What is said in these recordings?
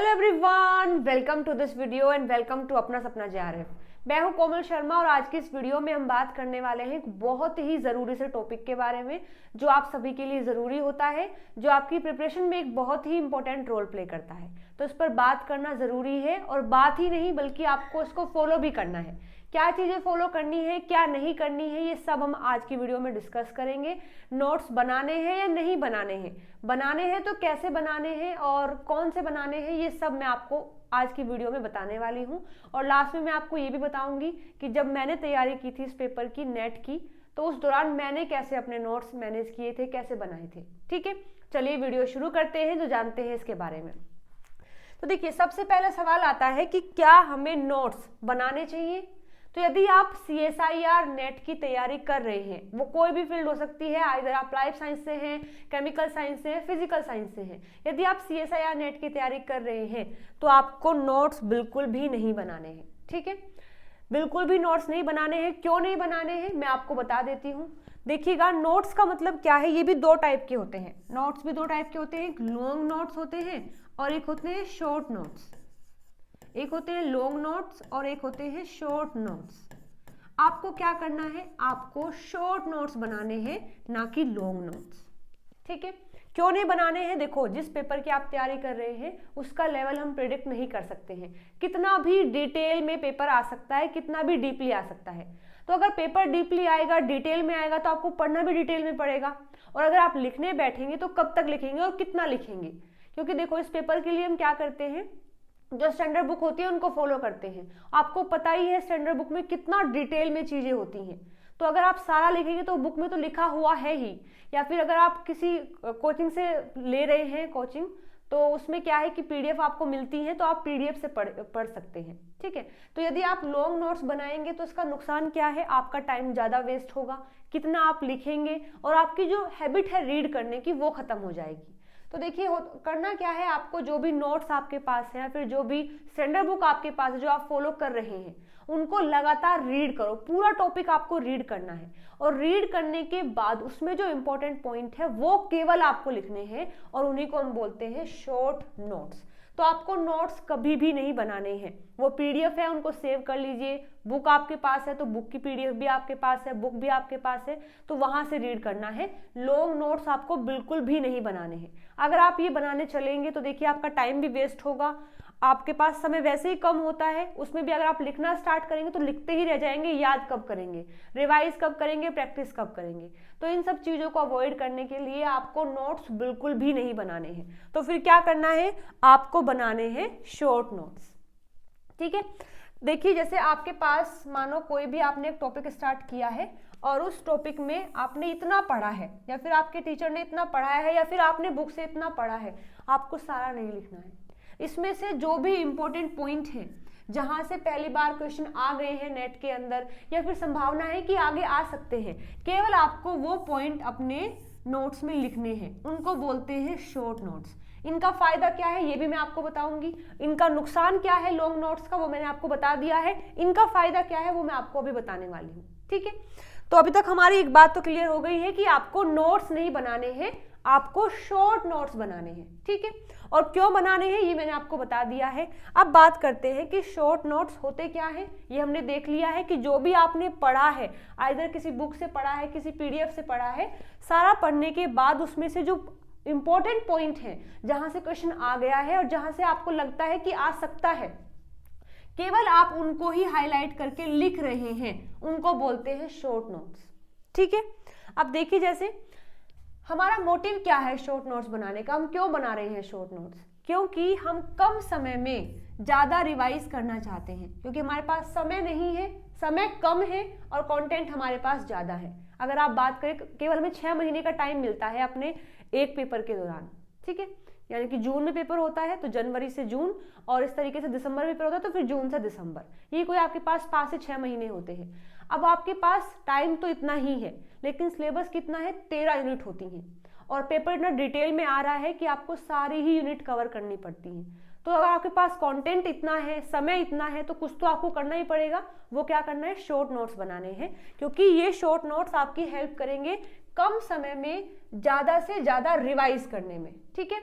Hello everyone, welcome to this video and welcome to Apna Sapna JRF. मैं हूं कोमल शर्मा और आज की इस वीडियो में हम बात करने वाले हैं एक बहुत ही ज़रूरी से टॉपिक के बारे में जो आप सभी के लिए ज़रूरी होता है, जो आपकी प्रिपरेशन में एक बहुत ही इंपॉर्टेंट रोल प्ले करता है। तो इस पर बात करना ज़रूरी है और बात ही नहीं बल्कि आपको इसको फॉलो भी करना है। क्या चीज़ें फॉलो करनी है, क्या नहीं करनी है, ये सब हम आज की वीडियो में डिस्कस करेंगे। नोट्स बनाने हैं या नहीं बनाने हैं, बनाने हैं तो कैसे बनाने हैं और कौन से बनाने हैं, ये सब मैं आपको आज की वीडियो में बताने वाली हूँ। और लास्ट में मैं आपको ये भी बताऊंगी कि जब मैंने तैयारी की थी इस पेपर की, नेट की, तो उस दौरान मैंने कैसे अपने नोट्स मैनेज किए थे, कैसे बनाए थे। ठीक है, चलिए वीडियो शुरू करते हैं, जो जानते हैं इसके बारे में। तो देखिए, सबसे पहला सवाल आता है कि क्या हमें नोट्स बनाने चाहिए। तो यदि आप CSIR नेट की तैयारी कर रहे हैं, वो कोई भी फील्ड हो सकती है, आइदर आप लाइफ साइंस से हैं, केमिकल साइंस से हैं, फिजिकल साइंस से हैं, यदि आप CSIR नेट की तैयारी कर रहे हैं तो आपको नोट्स बिल्कुल भी नहीं बनाने हैं। ठीक है, बिल्कुल भी नोट्स नहीं बनाने हैं। क्यों नहीं बनाने हैं मैं आपको बता देती हूँ। देखिएगा, नोट्स का मतलब क्या है, ये भी दो टाइप के होते हैं। नोट्स भी दो टाइप के होते हैं, एक लॉन्ग नोट्स होते हैं और एक होते हैं शॉर्ट नोट्स। एक होते हैं लॉन्ग नोट्स और एक होते हैं शॉर्ट नोट्स। आपको क्या करना है, आपको शॉर्ट नोट्स बनाने हैं, ना कि लॉन्ग नोट्स। ठीक है, क्यों नहीं बनाने हैं, देखो जिस पेपर की आप तैयारी कर रहे हैं उसका लेवल हम प्रेडिक्ट नहीं कर सकते हैं। कितना भी डिटेल में पेपर आ सकता है, कितना भी डीपली आ सकता है। तो अगर पेपर डीपली आएगा, डिटेल में आएगा, तो आपको पढ़ना भी डिटेल में पड़ेगा। और अगर आप लिखने बैठेंगे तो कब तक लिखेंगे और कितना लिखेंगे। क्योंकि देखो, इस पेपर के लिए हम क्या करते हैं, जो स्टैंडर्ड बुक होती है उनको फॉलो करते हैं। आपको पता ही है स्टैंडर्ड बुक में कितना डिटेल में चीजें होती हैं। तो अगर आप सारा लिखेंगे तो बुक में तो लिखा हुआ है ही, या फिर अगर आप किसी कोचिंग से ले रहे हैं कोचिंग, तो उसमें क्या है कि PDF आपको मिलती है, तो आप PDF से पढ़ सकते हैं। ठीक है, तो यदि आप लॉन्ग नोट्स बनाएंगे तो इसका नुकसान क्या है, आपका टाइम ज़्यादा वेस्ट होगा, कितना आप लिखेंगे और आपकी जो हैबिट है रीड करने की वो खत्म हो जाएगी। तो देखिए, करना क्या है, आपको जो भी नोट्स आपके पास है या फिर जो भी स्टैंडर्ड बुक आपके पास है जो आप फॉलो कर रहे हैं, उनको लगातार रीड करो। पूरा टॉपिक आपको रीड करना है और रीड करने के बाद उसमें जो इंपॉर्टेंट पॉइंट है वो केवल आपको लिखने हैं और उन्हीं को हम बोलते हैं शॉर्ट नोट्स। तो आपको नोट्स कभी भी नहीं बनाने हैं। वो PDF है, उनको सेव कर लीजिए। बुक आपके पास है तो बुक की PDF भी आपके पास है, बुक भी आपके पास है, तो वहां से रीड करना है। लॉन्ग नोट्स आपको बिल्कुल भी नहीं बनाने हैं। अगर आप ये बनाने चलेंगे तो देखिए, आपका टाइम भी वेस्ट होगा, आपके पास समय वैसे ही कम होता है। उसमें भी अगर आप लिखना स्टार्ट करेंगे तो लिखते ही रह जाएंगे, याद कब करेंगे, रिवाइज कब करेंगे, प्रैक्टिस कब करेंगे। तो इन सब चीज़ों को अवॉइड करने के लिए आपको नोट्स बिल्कुल भी नहीं बनाने हैं। तो फिर क्या करना है, आपको बनाने हैं शॉर्ट नोट्स। ठीक है, देखिए जैसे आपके पास मानो कोई भी आपने एक टॉपिक स्टार्ट किया है और उस टॉपिक में आपने इतना पढ़ा है, या फिर आपके टीचर ने इतना पढ़ाया है, या फिर आपने बुक से इतना पढ़ा है, आपको सारा नहीं लिखना है। इसमें से जो भी इंपॉर्टेंट पॉइंट है, जहां से पहली बार क्वेश्चन आ गए हैं नेट के अंदर, या फिर संभावना है कि आगे आ सकते हैं, केवल आपको वो पॉइंट अपने नोट्स में लिखने हैं। उनको बोलते हैं शॉर्ट नोट्स। इनका फायदा क्या है ये भी मैं आपको बताऊंगी। इनका नुकसान क्या है लॉन्ग नोट्स का, वो मैंने आपको बता दिया है। इनका फायदा क्या है वो मैं आपको अभी बताने वाली हूँ। ठीक है, तो अभी तक हमारी एक बात तो क्लियर हो गई है कि आपको नोट्स नहीं बनाने हैं, आपको शॉर्ट नोट्स बनाने हैं। ठीक है, और क्यों बनाने हैं ये मैंने आपको बता दिया है। अब बात करते हैं कि शॉर्ट नोट्स होते क्या हैं। ये हमने देख लिया है कि जो भी आपने पढ़ा है, आइदर किसी बुक से पढ़ा है, किसी PDF से पढ़ा है, सारा पढ़ने के बाद उसमें से जो इंपॉर्टेंट पॉइंट है, जहां से क्वेश्चन आ गया है और जहां से आपको लगता है कि आ सकता है, केवल आप उनको ही हाईलाइट करके लिख रहे हैं, उनको बोलते हैं शॉर्ट नोट्स। ठीक है, अब देखिए जैसे हमारा मोटिव क्या है शॉर्ट नोट्स बनाने का, हम क्यों बना रहे हैं शॉर्ट नोट्स, क्योंकि हम कम समय में ज्यादा रिवाइज करना चाहते हैं। क्योंकि हमारे पास समय नहीं है, समय कम है और कंटेंट हमारे पास ज्यादा है। अगर आप बात करें, केवल हमें 6 महीने का टाइम मिलता है अपने एक पेपर के दौरान। ठीक है, यानी कि जून में पेपर होता है तो जनवरी से जून, और इस तरीके से दिसंबर में पेपर होता है तो फिर जून से दिसंबर। ये कोई आपके पास 5 से 6 महीने होते हैं। अब आपके पास टाइम तो इतना ही है, लेकिन सिलेबस कितना है, 13 यूनिट होती हैं, और पेपर इतना डिटेल में आ रहा है कि आपको सारी ही यूनिट कवर करनी पड़ती हैं। तो अगर आपके पास कंटेंट इतना है, समय इतना है, तो कुछ तो आपको करना ही पड़ेगा। वो क्या करना है, शॉर्ट नोट्स बनाने हैं, क्योंकि ये शॉर्ट नोट्स आपकी हेल्प करेंगे कम समय में ज्यादा से ज्यादा रिवाइज करने में। ठीक है,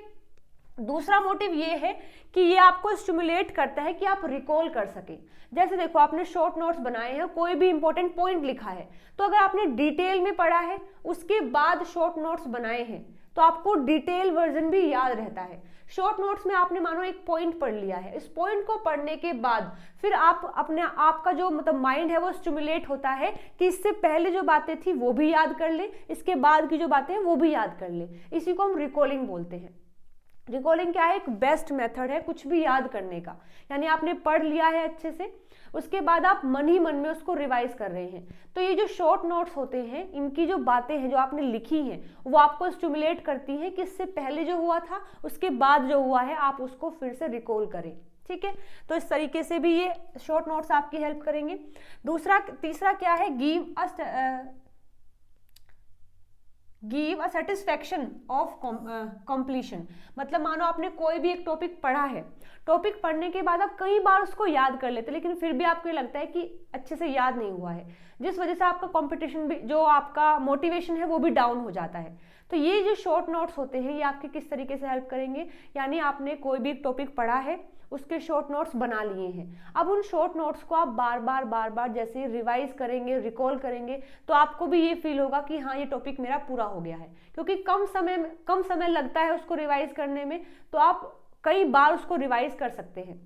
दूसरा मोटिव ये है कि ये आपको स्टिमुलेट करता है कि आप रिकॉल कर सकें। जैसे देखो, आपने शॉर्ट नोट्स बनाए हैं, कोई भी इंपॉर्टेंट पॉइंट लिखा है, तो अगर आपने डिटेल में पढ़ा है उसके बाद शॉर्ट नोट्स बनाए हैं तो आपको डिटेल वर्जन भी याद रहता है। शॉर्ट नोट्स में आपने मानो एक पॉइंट पढ़ लिया है, इस पॉइंट को पढ़ने के बाद फिर आप अपने आपका जो मतलब माइंड है वो स्टिमुलेट होता है कि इससे पहले जो बातें थी वो भी याद कर ले, इसके बाद की जो बातें हैं वो भी याद कर ले। इसी को हम रिकॉलिंग बोलते हैं। रिकॉलिंग क्या है? एक बेस्ट मेथड है कुछ भी याद करने का। यानी आपने पढ़ लिया है अच्छे से, उसके बाद आप मन ही मन में उसको रिवाइज कर रहे हैं। तो ये जो शॉर्ट नोट्स होते हैं, इनकी जो बातें हैं जो आपने लिखी हैं वो आपको स्टिमुलेट करती हैं कि इससे पहले जो हुआ था उसके बाद जो हुआ है आप उसको फिर से रिकॉल करें। ठीक है, तो इस तरीके से भी ये शॉर्ट नोट्स आपकी हेल्प करेंगे। तीसरा क्या है? Give a satisfaction of completion. मतलब मानो आपने कोई भी एक टॉपिक पढ़ा है, टॉपिक पढ़ने के बाद आप कई बार उसको याद कर लेते, लेकिन फिर भी आपको लगता है कि अच्छे से याद नहीं हुआ है, जिस वजह से आपका कंपटीशन भी, जो आपका मोटिवेशन है वो भी डाउन हो जाता है। तो ये जो शॉर्ट नोट्स होते हैं ये आपके किस तरीके से हेल्प करेंगे? यानी आपने कोई भी टॉपिक पढ़ा है, उसके शॉर्ट नोट्स बना लिए हैं, अब उन शॉर्ट नोट्स को आप बार बार जैसे रिवाइज करेंगे, रिकॉल करेंगे, तो आपको भी ये फील होगा कि हाँ ये टॉपिक मेरा पूरा हो गया है। क्योंकि कम समय लगता है उसको रिवाइज करने में, तो आप कई बार उसको रिवाइज कर सकते हैं।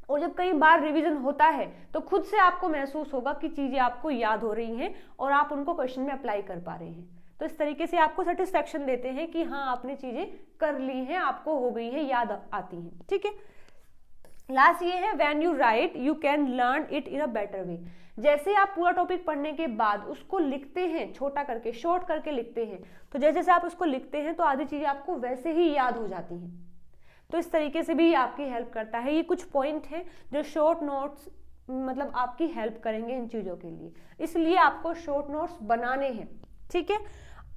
और जब कई बार रिवीजन होता है तो खुद से आपको महसूस होगा कि चीजें आपको याद हो रही हैं और आप उनको क्वेश्चन में अप्लाई कर पा रहे हैं। तो इस तरीके से आपको सेटिस्फेक्शन देते हैं कि हाँ आपने चीजें कर ली हैं, आपको हो गई है, याद आती हैं। ठीक है, लास्ट ये है when you right you can learn it in a better way. जैसे आप पूरा टॉपिक पढ़ने के बाद उसको लिखते हैं, छोटा करके, शॉर्ट करके लिखते हैं, तो जैसे जैसे आप उसको लिखते हैं तो आधी चीजें आपको वैसे ही याद हो जाती हैं। तो इस तरीके से भी आपकी हेल्प करता है। ये कुछ पॉइंट हैं जो शॉर्ट नोट्स मतलब आपकी हेल्प करेंगे इन चीजों के लिए, इसलिए आपको शॉर्ट नोट्स बनाने हैं। ठीक है,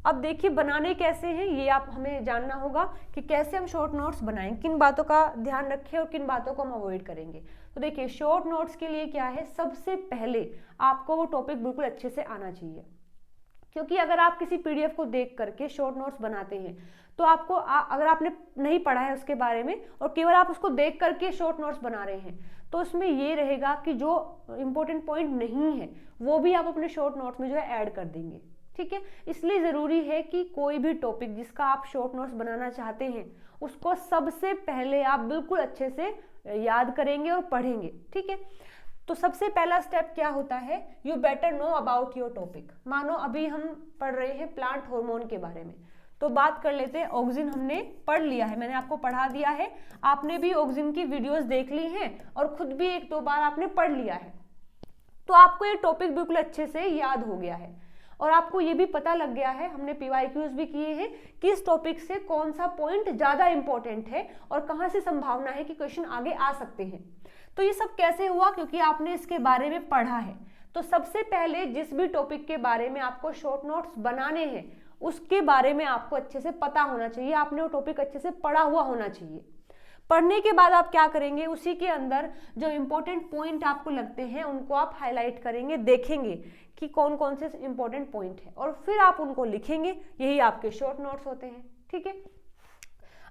अब देखिए बनाने कैसे हैं ये आप हमें जानना होगा कि कैसे हम शॉर्ट नोट्स बनाएं, किन बातों का ध्यान रखें और किन बातों को हम अवॉइड करेंगे। तो देखिए शॉर्ट नोट्स के लिए क्या है, सबसे पहले आपको वो टॉपिक बिल्कुल अच्छे से आना चाहिए। क्योंकि अगर आप किसी पीडीएफ को देख करके शॉर्ट नोट्स बनाते हैं तो आपको अगर आपने नहीं पढ़ा है उसके बारे में और केवल आप उसको देख करके शॉर्ट नोट्स बना रहे हैं तो उसमें ये रहेगा कि जो इंपॉर्टेंट पॉइंट नहीं है वो भी आप अपने शॉर्ट नोट्स में जो है ऐड कर देंगे। ठीक है, इसलिए जरूरी है कि कोई भी टॉपिक जिसका आप शॉर्ट नोट्स बनाना चाहते हैं उसको सबसे पहले आप बिल्कुल अच्छे से याद करेंगे और पढ़ेंगे। ठीक है, तो सबसे पहला स्टेप क्या होता है, you better know about your topic. मानो अभी हम पढ़ रहे हैं प्लांट हार्मोन के बारे में, तो बात कर लेते हैं। ऑक्सिन हमने पढ़ लिया है, मैंने आपको पढ़ा दिया है, आपने भी ऑक्सिन की वीडियोस देख ली हैं और खुद भी 1-2 बार आपने पढ़ लिया है, तो आपको ये टॉपिक बिल्कुल अच्छे से याद हो गया है और आपको ये भी पता लग गया है, हमने PYQs भी किए हैं कि इस टॉपिक से कौन सा पॉइंट ज्यादा इंपॉर्टेंट है और कहाँ से संभावना है कि क्वेश्चन आगे आ सकते हैं। तो ये सब कैसे हुआ, क्योंकि आपने इसके बारे में पढ़ा है। तो सबसे पहले जिस भी टॉपिक के बारे में आपको शॉर्ट नोट्स बनाने हैं उसके बारे में आपको अच्छे से पता होना चाहिए, आपने वो टॉपिक अच्छे से पढ़ा हुआ होना चाहिए। पढ़ने के बाद आप क्या करेंगे, उसी के अंदर जो इंपॉर्टेंट पॉइंट आपको लगते हैं उनको आप हाईलाइट करेंगे, देखेंगे कि कौन कौन से इंपॉर्टेंट पॉइंट है और फिर आप उनको लिखेंगे। यही आपके शॉर्ट नोट्स होते हैं। ठीक है,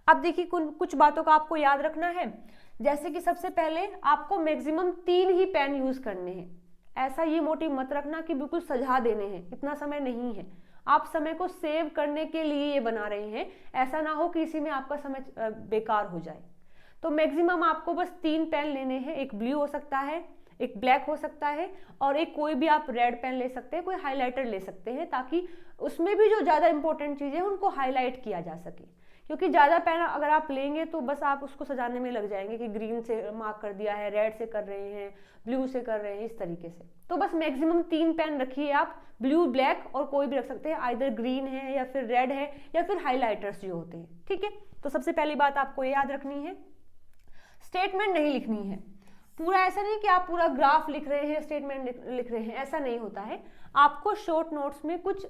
अब देखिए कुछ बातों का आपको याद रखना है। जैसे कि सबसे पहले आपको मैक्सिमम 3 ही पेन यूज करने हैं। ऐसा ये मोटिव मत रखना कि बिल्कुल सजा देने हैं, इतना समय नहीं है। आप समय को सेव करने के लिए ये बना रहे हैं, ऐसा ना हो कि इसी में आपका समय बेकार हो जाए। तो मैक्सिमम आपको बस 3 पेन लेने हैं, एक ब्लू हो सकता है, एक ब्लैक हो सकता है और एक कोई भी आप रेड पेन ले सकते हैं, कोई हाइलाइटर ले सकते हैं, ताकि उसमें भी जो ज्यादा इंपॉर्टेंट चीजें हैं उनको हाईलाइट किया जा सके। क्योंकि ज्यादा पेन अगर आप लेंगे तो बस आप उसको सजाने में लग जाएंगे कि ग्रीन से मार्क कर दिया है, रेड से कर रहे हैं, ब्लू से कर रहे हैं, इस तरीके से। तो बस मैक्सिमम 3 पेन रखिए आप, ब्लू, ब्लैक और कोई भी रख सकते हैं, आइदर ग्रीन है या फिर रेड है या फिर हाईलाइटर्स जो होते हैं। ठीक है, तो सबसे पहली बात आपको याद रखनी है, स्टेटमेंट नहीं लिखनी है। पूरा ऐसा नहीं कि आप पूरा ग्राफ लिख रहे हैं, स्टेटमेंट लिख रहे हैं, ऐसा नहीं होता है। आपको शॉर्ट नोट्स में कुछ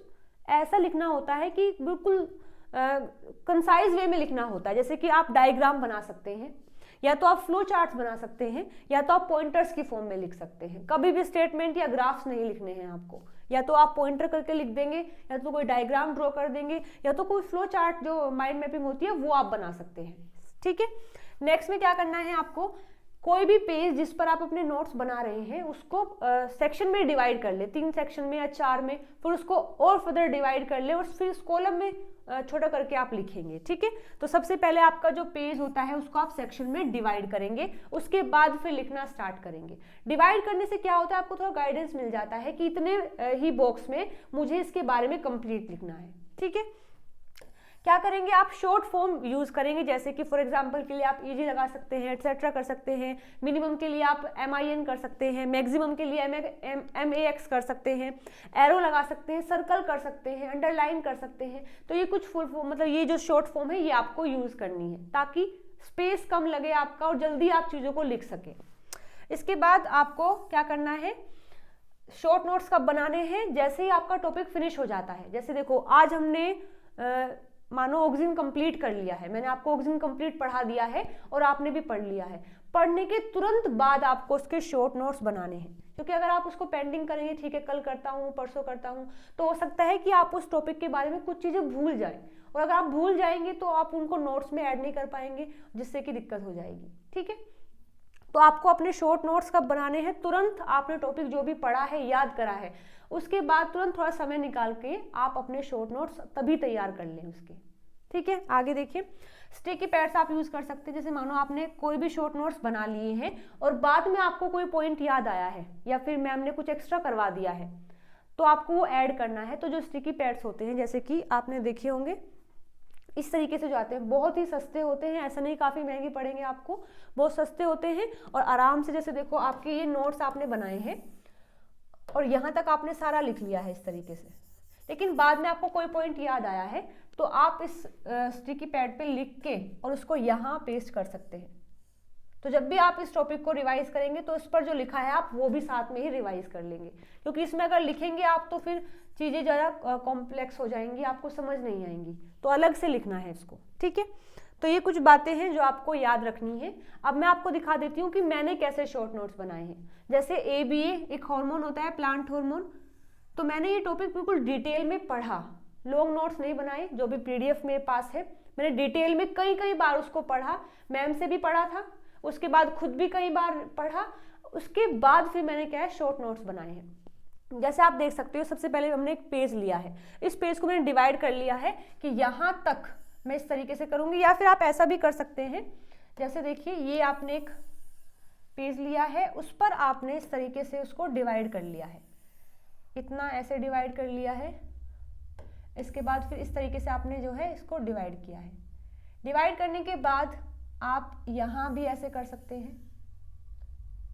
ऐसा लिखना होता है कि बिल्कुल कंसाइज वे में लिखना होता है। जैसे कि आप डायग्राम बना सकते हैं, या तो आप फ्लो चार्ट्स बना सकते हैं, या तो आप पॉइंटर्स की फॉर्म में लिख सकते हैं। कभी भी स्टेटमेंट या ग्राफ्स नहीं लिखने हैं आपको, या तो आप पॉइंटर करके लिख देंगे, या तो कोई डायग्राम ड्रॉ कर देंगे, या तो कोई फ्लो चार्ट जो माइंड मैपिंग होती है वो आप बना सकते हैं। ठीक है। नेक्स्ट में क्या करना है आपको, कोई भी पेज जिस पर आप अपने नोट्स बना रहे हैं उसको सेक्शन में डिवाइड कर ले, 3 सेक्शन में या 4 में, फिर उसको और फर्दर डिवाइड कर ले और फिर इस कॉलम में छोटा करके आप लिखेंगे। ठीक है, तो सबसे पहले आपका जो पेज होता है उसको आप सेक्शन में डिवाइड करेंगे, उसके बाद फिर लिखना स्टार्ट करेंगे। डिवाइड करने से क्या होता है, आपको थोड़ा गाइडेंस मिल जाता है कि इतने ही बॉक्स में मुझे इसके बारे में कंप्लीट लिखना है। ठीक है, क्या करेंगे आप, शॉर्ट फॉर्म यूज करेंगे, जैसे कि फॉर एग्जांपल के लिए आप ईजी लगा सकते हैं, एटसेट्रा कर सकते हैं, मिनिमम के लिए आप MIN कर सकते हैं, मैक्सिमम के लिए MAX कर सकते हैं, एरो लगा सकते हैं, सर्कल कर सकते हैं, अंडरलाइन कर सकते हैं। तो ये कुछ फुल फॉर्म, मतलब ये जो शॉर्ट फॉर्म है ये आपको यूज करनी है ताकि स्पेस कम लगे आपका और जल्दी आप चीज़ों को लिख सकें। इसके बाद आपको क्या करना है, शॉर्ट नोट्स कब बनाने हैं, जैसे ही आपका टॉपिक फिनिश हो जाता है। जैसे देखो आज हमने मानो ऑक्सीजन कंप्लीट कर लिया है, मैंने आपको ऑक्सीजन कंप्लीट पढ़ा दिया है और आपने भी पढ़ लिया है। पढ़ने के तुरंत बाद आपको उसके शॉर्ट नोट्स बनाने हैं, क्योंकि अगर आप उसको पेंडिंग करेंगे, ठीक है कल करता हूँ, परसों करता हूँ, तो हो सकता है कि आप उस टॉपिक के बारे में कुछ चीज़ें भूल जाएं, और अगर आप भूल जाएंगे तो आप उनको नोट्स में ऐड नहीं कर पाएंगे, जिससे कि दिक्कत हो जाएगी। ठीक है, तो आपको अपने शॉर्ट नोट्स कब बनाने हैं, तुरंत आपने टॉपिक जो भी पढ़ा है, याद करा है, उसके बाद तुरंत थोड़ा समय निकाल के आप अपने शॉर्ट नोट्स तभी तैयार कर लें उसके। ठीक है, आगे देखिए, स्टिकी पैड्स आप यूज कर सकते हैं। जैसे मानो आपने कोई भी शॉर्ट नोट्स बना लिए हैं और बाद में आपको कोई पॉइंट याद आया है या फिर मैम ने कुछ एक्स्ट्रा करवा दिया है, तो आपको वो ऐड करना है। तो जो स्टिकी पैड्स होते हैं, जैसे कि आपने देखे होंगे इस तरीके से जो आते हैं, बहुत ही सस्ते होते हैं, ऐसा नहीं काफ़ी महंगे पड़ेंगे आपको, बहुत सस्ते होते हैं और आराम से, जैसे देखो आपके ये नोट्स आपने बनाए हैं और यहाँ तक आपने सारा लिख लिया है इस तरीके से, लेकिन बाद में आपको कोई पॉइंट याद आया है तो आप इस स्टिकी पैड पे लिख के और उसको यहाँ पेस्ट कर सकते हैं। तो जब भी आप इस टॉपिक को रिवाइज करेंगे तो इस पर जो लिखा है आप वो भी साथ में ही रिवाइज कर लेंगे, क्योंकि इसमें अगर लिखेंगे आप तो फिर चीज़ें ज़्यादा कॉम्प्लेक्स हो जाएंगी, आपको समझ नहीं आएंगी, तो अलग से लिखना है इसको। ठीक है, तो ये कुछ बातें हैं जो आपको याद रखनी है। अब मैं आपको दिखा देती हूँ कि मैंने कैसे शॉर्ट नोट्स बनाए हैं। जैसे ABA एक हार्मोन होता है, प्लांट हार्मोन, तो मैंने ये टॉपिक बिल्कुल डिटेल में पढ़ा, लॉन्ग नोट्स नहीं बनाए, जो भी PDF मेरे पास है मैंने डिटेल में कई बार उसको पढ़ा, मैम से भी पढ़ा था, उसके बाद खुद भी कई बार पढ़ा, उसके बाद फिर मैंने क्या है शॉर्ट नोट्स बनाए हैं। जैसे आप देख सकते हो, सबसे पहले हमने एक पेज लिया है, इस पेज को मैंने डिवाइड कर लिया है कि यहाँ तक मैं इस तरीके से करूँगी, या फिर आप ऐसा भी कर सकते हैं। जैसे देखिए ये आपने एक पेज लिया है, उस पर आपने इस तरीके से उसको डिवाइड कर लिया है, इतना ऐसे डिवाइड कर लिया है, इसके बाद फिर इस तरीके से आपने जो है इसको डिवाइड किया है। डिवाइड करने के बाद आप यहाँ भी ऐसे कर सकते हैं,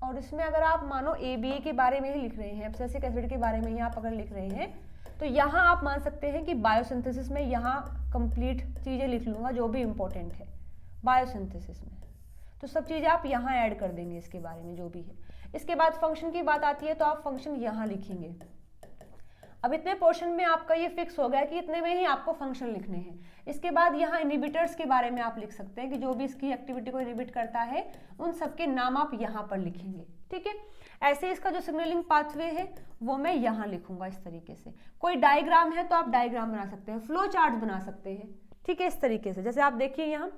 और इसमें अगर आप मानो ABA के बारे में ही लिख रहे हैं, एब्सिसिक एसिड के बारे में ही आप अगर लिख रहे हैं, तो यहाँ आप मान सकते हैं कि बायोसिंथेसिस में यहाँ कंप्लीट चीज़ें लिख लूँगा जो भी इम्पोर्टेंट है बायोसिंथेसिस में, तो सब चीज़ें आप यहाँ ऐड कर देंगे इसके बारे में जो भी है। इसके बाद फंक्शन की बात आती है तो आप फंक्शन यहाँ लिखेंगे। अब इतने पोर्शन में आपका ये फिक्स हो गया कि इतने में ही आपको फंक्शन लिखने हैं। इसके बाद यहाँ इनहिबिटर्स के बारे में आप लिख सकते हैं कि जो भी इसकी एक्टिविटी को इनहिबिट करता है उन सबके नाम आप यहाँ पर लिखेंगे। ठीक है, ऐसे इसका जो सिग्नलिंग पाथवे है वो मैं यहाँ लिखूंगा इस तरीके से। कोई डायग्राम है तो आप डायग्राम बना सकते हैं, फ्लो चार्ट बना सकते हैं। ठीक है, इस तरीके से। जैसे आप देखिए यहाँ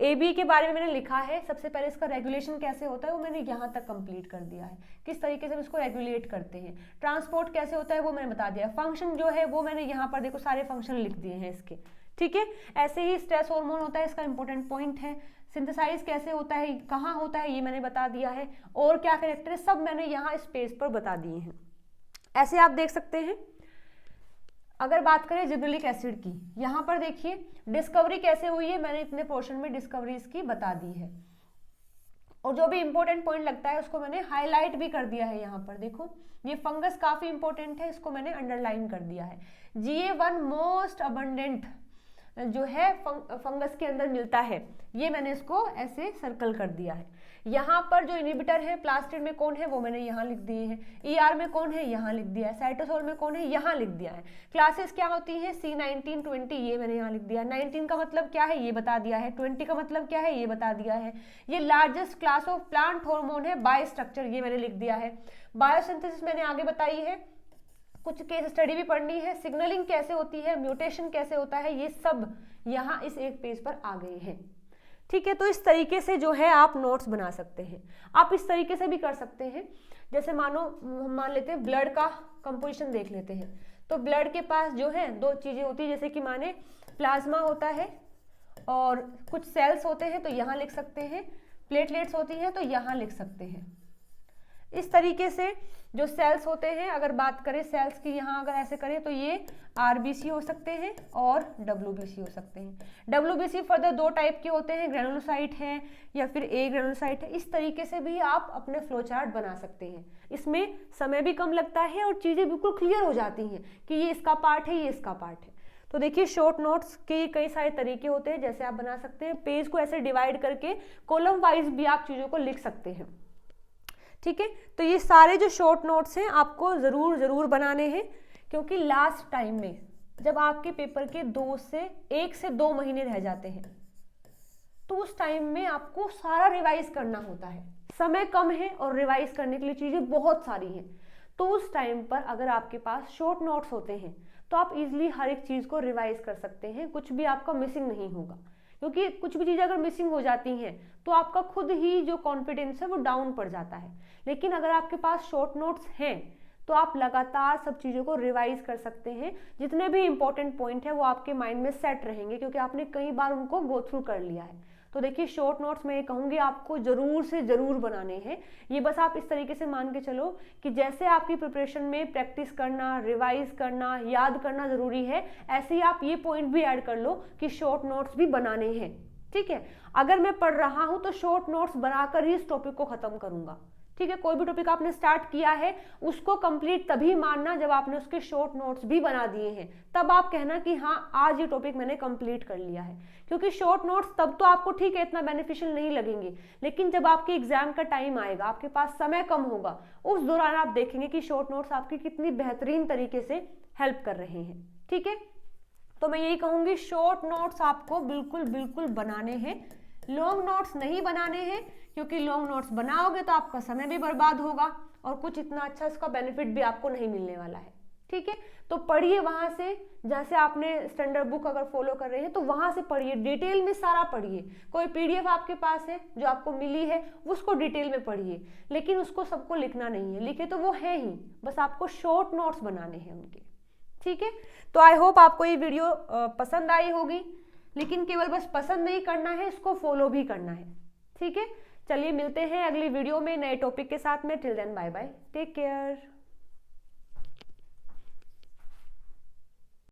AB के बारे में मैंने लिखा है, सबसे पहले इसका रेगुलेशन कैसे होता है वो मैंने यहाँ तक कंप्लीट कर दिया है, किस तरीके से हम इसको रेगुलेट करते हैं। ट्रांसपोर्ट कैसे होता है वो मैंने बता दिया। फंक्शन जो है वो मैंने यहाँ पर देखो सारे फंक्शन लिख दिए हैं इसके। ठीक है, ऐसे ही स्ट्रेस हार्मोन होता है, इसका इंपॉर्टेंट पॉइंट है। सिंथेसाइज कैसे होता है, कहाँ होता है, ये मैंने बता दिया है, और क्या कैरेक्टर है सब मैंने यहाँ इस पेज पर बता दिए हैं। ऐसे आप देख सकते हैं। अगर बात करें जिब्रेलिक एसिड की, यहाँ पर देखिए डिस्कवरी कैसे हुई है, मैंने इतने पोर्शन में डिस्कवरी इसकी बता दी है, और जो भी इंपॉर्टेंट पॉइंट लगता है उसको मैंने हाईलाइट भी कर दिया है। यहाँ पर देखो ये फंगस काफी इंपॉर्टेंट है, इसको मैंने अंडरलाइन कर दिया है। GA1 मोस्ट अबंडेंट जो है फंगस के अंदर मिलता है, ये मैंने इसको ऐसे सर्कल कर दिया है। यहाँ पर जो इनहिबिटर है प्लास्टिड में कौन है वो मैंने यहाँ लिख दिए हैं, ER में कौन है यहाँ लिख दिया है, साइटोसोल में कौन है यहाँ लिख दिया है। क्लासेस क्या होती है C19 20 ये मैंने यहाँ लिख दिया है। 19 का मतलब क्या है ये बता दिया है, 20 का मतलब क्या है ये बता दिया है। ये largest class of plant hormone है बाय स्ट्रक्चर, ये मैंने लिख दिया है। बायोसिंथेसिस मैंने आगे बताई है, कुछ केस स्टडी भी पढ़नी है। सिग्नलिंग कैसे होती है, म्यूटेशन कैसे होता है, ये सब यहाँ इस एक पेज पर आ गए हैं। ठीक है, तो इस तरीके से जो है आप नोट्स बना सकते हैं। आप इस तरीके से भी कर सकते हैं, जैसे मान लेते हैं ब्लड का कंपोजिशन देख लेते हैं। तो ब्लड के पास जो है दो चीजें होती है, जैसे कि माने प्लाज्मा होता है और कुछ सेल्स होते हैं, तो यहाँ लिख सकते हैं, प्लेटलेट्स होती हैं तो यहाँ लिख सकते हैं। इस तरीके से जो सेल्स होते हैं, अगर बात करें सेल्स की, यहाँ अगर ऐसे करें तो ये आरबीसी हो सकते हैं और डब्ल्यूबीसी हो सकते हैं। डब्ल्यूबीसी फर्दर दो टाइप के होते हैं, ग्रेनुलोसाइट है या फिर ए ग्रेनुलोसाइट है। इस तरीके से भी आप अपने फ्लो चार्ट बना सकते हैं। इसमें समय भी कम लगता है और चीज़ें बिल्कुल क्लियर हो जाती हैं कि ये इसका पार्ट है, ये इसका पार्ट है। तो देखिए शॉर्ट नोट्स के कई सारे तरीके होते हैं, जैसे आप बना सकते हैं, पेज को ऐसे डिवाइड करके कॉलम वाइज भी आप चीज़ों को लिख सकते हैं। ठीक है, तो ये सारे जो शॉर्ट नोट्स हैं आपको ज़रूर बनाने हैं, क्योंकि लास्ट टाइम में जब आपके पेपर के 1 से 2 महीने रह जाते हैं तो उस टाइम में आपको सारा रिवाइज करना होता है। समय कम है और रिवाइज करने के लिए चीज़ें बहुत सारी हैं। तो उस टाइम पर अगर आपके पास शॉर्ट नोट्स होते हैं तो आप इजीली हर एक चीज़ को रिवाइज कर सकते हैं, कुछ भी आपका मिसिंग नहीं होगा। क्योंकि कुछ भी चीज़ें अगर मिसिंग हो जाती हैं तो आपका खुद ही जो कॉन्फिडेंस है वो डाउन पड़ जाता है। लेकिन अगर आपके पास शॉर्ट नोट्स हैं तो आप लगातार सब चीज़ों को रिवाइज कर सकते हैं। जितने भी इंपॉर्टेंट पॉइंट है वो आपके माइंड में सेट रहेंगे, क्योंकि आपने कई बार उनको गो थ्रू कर लिया है। तो देखिए शॉर्ट नोट्स मैं ये कहूँगी आपको ज़रूर से ज़रूर बनाने हैं। ये बस आप इस तरीके से मान के चलो कि जैसे आपकी प्रिपरेशन में प्रैक्टिस करना, रिवाइज करना, याद करना ज़रूरी है, ऐसे ही आप ये पॉइंट भी ऐड कर लो कि शॉर्ट नोट्स भी बनाने हैं। ठीक है, अगर मैं पढ़ रहा हूँ तो शॉर्ट नोट्स बनाकर ही इस टॉपिक को ख़त्म करूँगा। ठीक है, कोई भी टॉपिक आपने स्टार्ट किया है उसको कंप्लीट तभी मानना जब आपने उसके शॉर्ट नोट्स भी बना दिए हैं, तब आप कहना कि हाँ आज ये टॉपिक मैंने कंप्लीट कर लिया है। क्योंकि शॉर्ट नोट्स तब तो आपको ठीक है इतना बेनिफिशियल नहीं लगेंगे, लेकिन जब आपके एग्जाम का टाइम आएगा, आपके पास समय कम होगा, उस दौरान आप देखेंगे कि शॉर्ट नोट्स आपकी कितनी बेहतरीन तरीके से हेल्प कर रहे हैं। ठीक है, तो मैं यही कहूँगी शॉर्ट नोट्स आपको बिल्कुल बनाने हैं, लॉन्ग नोट्स नहीं बनाने हैं, क्योंकि लॉन्ग नोट्स बनाओगे तो आपका समय भी बर्बाद होगा और कुछ इतना अच्छा इसका बेनिफिट भी आपको नहीं मिलने वाला है। ठीक है, तो पढ़िए वहां से, जैसे आपने स्टैंडर्ड बुक अगर फॉलो कर रहे हैं तो वहां से पढ़िए, डिटेल में सारा पढ़िए। कोई पीडीएफ आपके पास है जो आपको मिली है उसको डिटेल में पढ़िए, लेकिन उसको सबको लिखना नहीं है, लिखे तो वो है ही, बस आपको शॉर्ट नोट्स बनाने हैं उनके। ठीक है, तो आई होप आपको ये वीडियो पसंद आई होगी, लेकिन केवल बस पसंद नहीं करना है, इसको फॉलो भी करना है। ठीक है, चलिए मिलते हैं अगली वीडियो में नए टॉपिक के साथ में। Till then bye bye, take care.